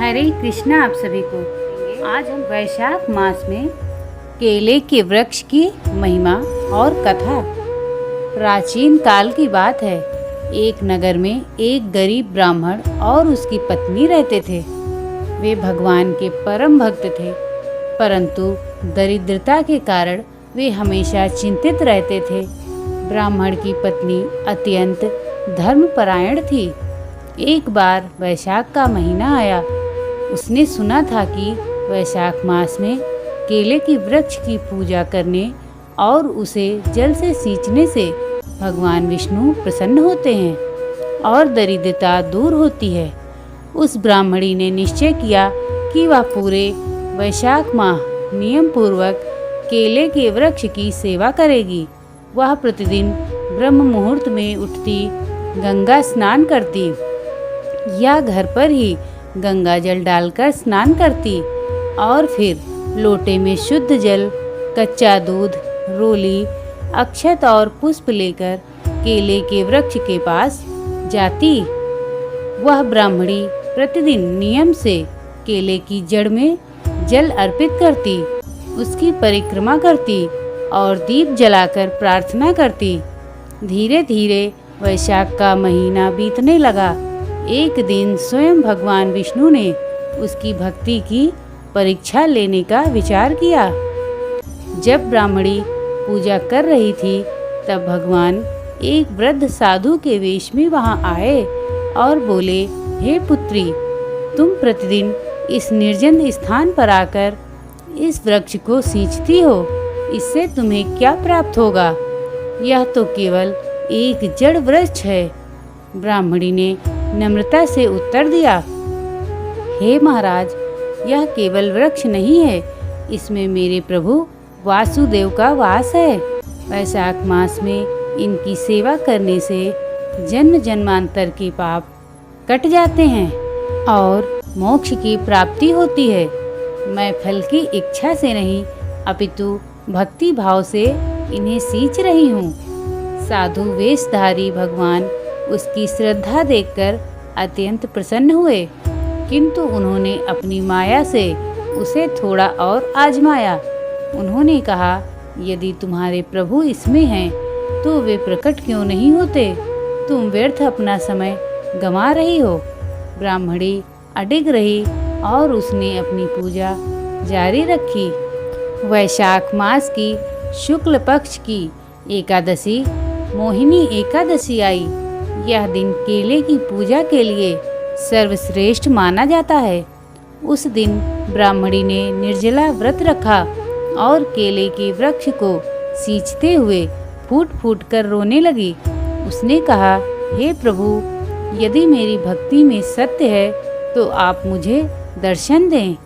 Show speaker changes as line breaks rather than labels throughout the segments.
हरे कृष्णा आप सभी को। आज हम वैशाख मास में केले के वृक्ष की महिमा और कथा। प्राचीन काल की बात है। एक नगर में एक गरीब ब्राह्मण और उसकी पत्नी रहते थे। वे भगवान के परम भक्त थे, परंतु दरिद्रता के कारण वे हमेशा चिंतित रहते थे। ब्राह्मण की पत्नी अत्यंत धर्मपरायण थी। एक बार वैशाख का महीना आया। उसने सुना था कि वैशाख मास में केले की वृक्ष की पूजा करने और उसे जल से सींचने से भगवान विष्णु प्रसन्न होते हैं और दरिद्रता दूर होती है। उस ब्राह्मणी ने निश्चय किया कि वह पूरे वैशाख माह नियम पूर्वक केले के वृक्ष की सेवा करेगी। वह प्रतिदिन ब्रह्म मुहूर्त में उठती, गंगा स्नान करती या घर पर ही गंगा जल डालकर स्नान करती और फिर लोटे में शुद्ध जल, कच्चा दूध, रोली, अक्षत और पुष्प लेकर केले के वृक्ष के पास जाती। वह ब्राह्मणी प्रतिदिन नियम से केले की जड़ में जल अर्पित करती, उसकी परिक्रमा करती और दीप जलाकर प्रार्थना करती। धीरे धीरे वैशाख का महीना बीतने लगा। एक दिन स्वयं भगवान विष्णु ने उसकी भक्ति की परीक्षा लेने का विचार किया। जब ब्राह्मणी पूजा कर रही थी, तब भगवान एक वृद्ध साधु के वेश में वहां आए और बोले, हे पुत्री, तुम प्रतिदिन इस निर्जन स्थान पर आकर इस वृक्ष को सींचती हो, इससे तुम्हें क्या प्राप्त होगा? यह तो केवल एक जड़ वृक्ष है। ब्राह्मणी ने नम्रता से उत्तर दिया, हे महाराज, यह केवल वृक्ष नहीं है, इसमें मेरे प्रभु वासुदेव का वास है। वैशाख मास में इनकी सेवा करने से जन्म जन्मांतर के पाप कट जाते हैं और मोक्ष की प्राप्ति होती है। मैं फल की इच्छा से नहीं, अपितु भक्ति भाव से इन्हें सींच रही हूँ। साधु वेशधारी भगवान उसकी श्रद्धा देखकर अत्यंत प्रसन्न हुए, किंतु उन्होंने अपनी माया से उसे थोड़ा और आजमाया। उन्होंने कहा, यदि तुम्हारे प्रभु इसमें हैं, तो वे प्रकट क्यों नहीं होते? तुम व्यर्थ अपना समय गंवा रही हो। ब्राह्मणी अडिग रही और उसने अपनी पूजा जारी रखी। वैशाख मास की शुक्ल पक्ष की एकादशी मोहिनी एकादशी आई। यह दिन केले की पूजा के लिए सर्वश्रेष्ठ माना जाता है। उस दिन ब्राह्मणी ने निर्जला व्रत रखा और केले के वृक्ष को सींचते हुए फूट फूट कर रोने लगी। उसने कहा, हे प्रभु, यदि मेरी भक्ति में सत्य है तो आप मुझे दर्शन दें,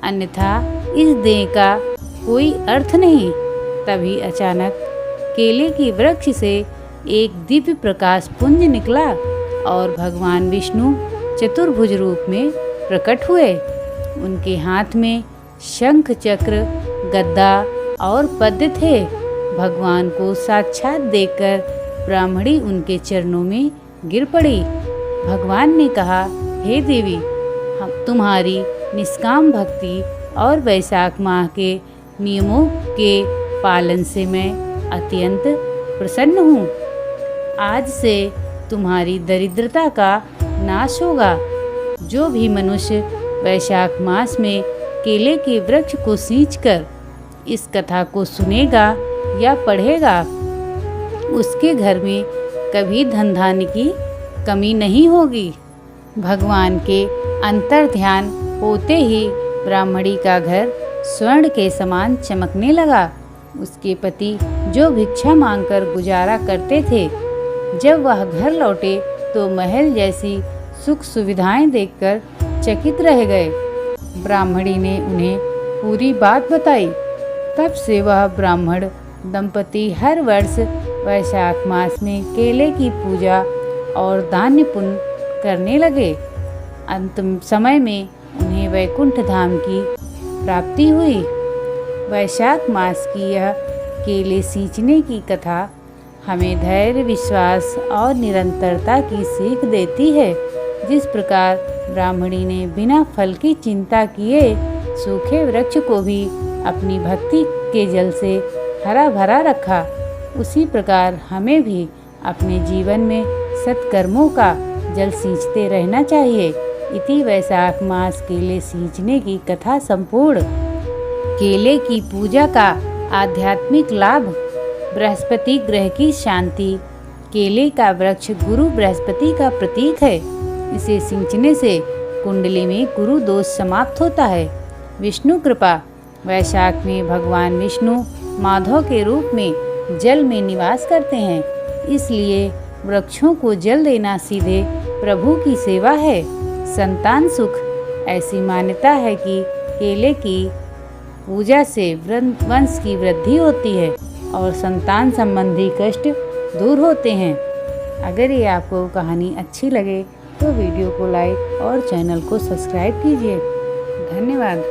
अन्यथा इस देह का कोई अर्थ नहीं। तभी अचानक केले के वृक्ष से एक दिव्य प्रकाश पुंज निकला और भगवान विष्णु चतुर्भुज रूप में प्रकट हुए। उनके हाथ में शंख, चक्र, गदा और पद्म थे। भगवान को साक्षात देखकर ब्राह्मणी उनके चरणों में गिर पड़ी। भगवान ने कहा, हे देवी, हम तुम्हारी निष्काम भक्ति और वैशाख माह के नियमों के पालन से मैं अत्यंत प्रसन्न हूँ। आज से तुम्हारी दरिद्रता का नाश होगा। जो भी मनुष्य वैशाख मास में केले के वृक्ष को सींचकर इस कथा को सुनेगा या पढ़ेगा, उसके घर में कभी धन धान्य की कमी नहीं होगी। भगवान के अंतर ध्यान होते ही ब्राह्मणी का घर स्वर्ण के समान चमकने लगा। उसके पति जो भिक्षा मांगकर गुजारा करते थे, जब वह घर लौटे तो महल जैसी सुख सुविधाएं देखकर चकित रह गए। ब्राह्मणी ने उन्हें पूरी बात बताई। तब से वह ब्राह्मण दंपति हर वर्ष वैशाख मास में केले की पूजा और दान पुण्य करने लगे। अंतिम समय में उन्हें वैकुंठ धाम की प्राप्ति हुई। वैशाख मास की यह केले सींचने की कथा हमें धैर्य, विश्वास और निरंतरता की सीख देती है। जिस प्रकार ब्राह्मणी ने बिना फल की चिंता किए सूखे वृक्ष को भी अपनी भक्ति के जल से हरा भरा रखा। उसी प्रकार हमें भी अपने जीवन में सत्कर्मों का जल सींचते रहना चाहिए। इति वैशाख मास केले सींचने की कथा संपूर्ण। केले की पूजा का आध्यात्मिक लाभ, बृहस्पति ग्रह की शांति। केले का वृक्ष गुरु बृहस्पति का प्रतीक है। इसे सींचने से कुंडली में गुरु दोष समाप्त होता है। विष्णु कृपा। वैशाख में भगवान विष्णु माधव के रूप में जल में निवास करते हैं, इसलिए वृक्षों को जल देना सीधे प्रभु की सेवा है। संतान सुख। ऐसी मान्यता है कि केले की पूजा से वंश की वृद्धि होती है और संतान संबंधी कष्ट दूर होते हैं। अगर ये आपको कहानी अच्छी लगे तो वीडियो को लाइक और चैनल को सब्सक्राइब कीजिए। धन्यवाद।